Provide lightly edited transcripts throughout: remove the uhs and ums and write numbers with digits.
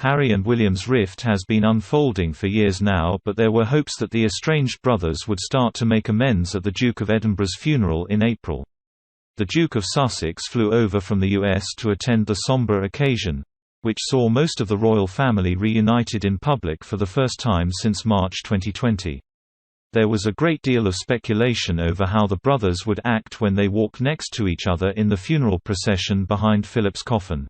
Harry and William's rift has been unfolding for years now, but there were hopes that the estranged brothers would start to make amends at the Duke of Edinburgh's funeral in April. The Duke of Sussex flew over from the US to attend the sombre occasion, which saw most of the royal family reunited in public for the first time since March 2020. There was a great deal of speculation over how the brothers would act when they walked next to each other in the funeral procession behind Philip's coffin.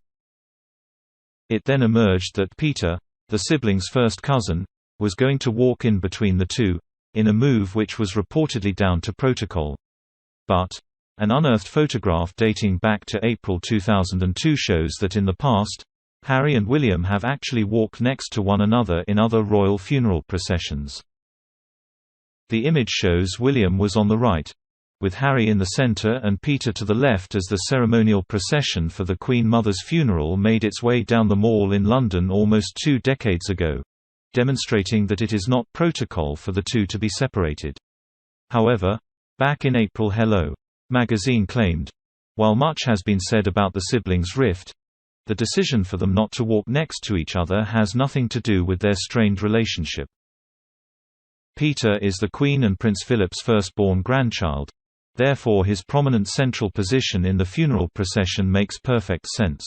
It then emerged that Peter, the siblings' first cousin, was going to walk in between the two, in a move which was reportedly down to protocol. But an unearthed photograph dating back to April 2002 shows that in the past, Harry and William have actually walked next to one another in other royal funeral processions. The image shows William was on the right, with Harry in the center and Peter to the left as the ceremonial procession for the Queen Mother's funeral made its way down the Mall in London almost 2 decades ago, demonstrating that it is not protocol for the two to be separated. However, back in April, Hello! Magazine claimed, while much has been said about the siblings' rift, the decision for them not to walk next to each other has nothing to do with their strained relationship. Peter is the Queen and Prince Philip's firstborn grandchild. Therefore his prominent central position in the funeral procession makes perfect sense.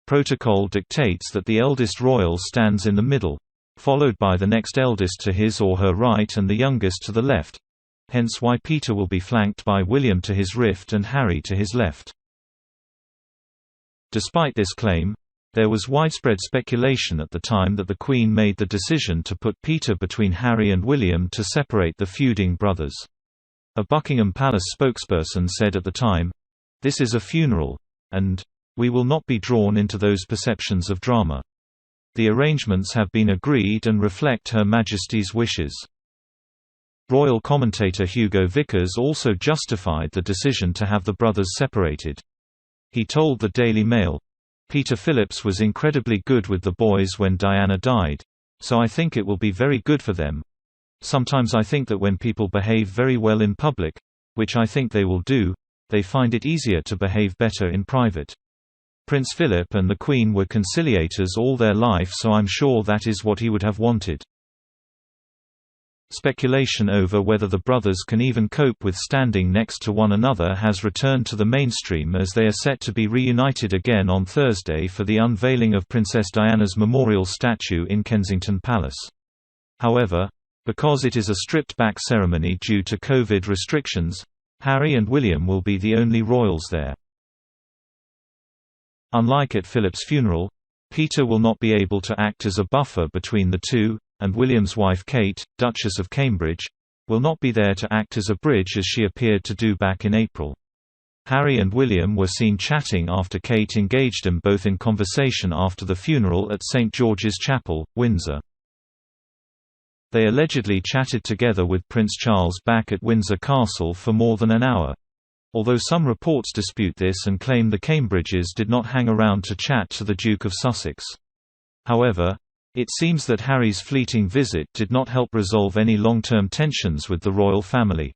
Protocol dictates that the eldest royal stands in the middle, followed by the next eldest to his or her right and the youngest to the left, hence why Peter will be flanked by William to his rift and Harry to his left. Despite this claim, there was widespread speculation at the time that the Queen made the decision to put Peter between Harry and William to separate the feuding brothers. A Buckingham Palace spokesperson said at the time, "This is a funeral, and we will not be drawn into those perceptions of drama. The arrangements have been agreed and reflect Her Majesty's wishes." Royal commentator Hugo Vickers also justified the decision to have the brothers separated. He told the Daily Mail, "Peter Phillips was incredibly good with the boys when Diana died, so I think it will be very good for them. Sometimes I think that when people behave very well in public, which I think they will do, they find it easier to behave better in private. Prince Philip and the Queen were conciliators all their life, so I'm sure that is what he would have wanted." Speculation over whether the brothers can even cope with standing next to one another has returned to the mainstream as they are set to be reunited again on Thursday for the unveiling of Princess Diana's memorial statue in Kensington Palace. However, because it is a stripped-back ceremony due to COVID restrictions, Harry and William will be the only royals there. Unlike at Philip's funeral, Peter will not be able to act as a buffer between the two, and William's wife Kate, Duchess of Cambridge, will not be there to act as a bridge as she appeared to do back in April. Harry and William were seen chatting after Kate engaged them both in conversation after the funeral at St George's Chapel, Windsor. They allegedly chatted together with Prince Charles back at Windsor Castle for more than an hour. Although some reports dispute this and claim the Cambridges did not hang around to chat to the Duke of Sussex. However, it seems that Harry's fleeting visit did not help resolve any long-term tensions with the royal family,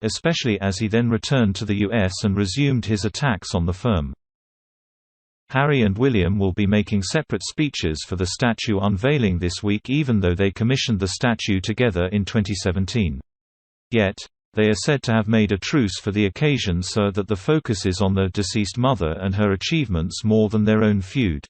especially as he then returned to the US and resumed his attacks on the firm. Harry and William will be making separate speeches for the statue unveiling this week, even though they commissioned the statue together in 2017. Yet, they are said to have made a truce for the occasion so that the focus is on their deceased mother and her achievements more than their own feud.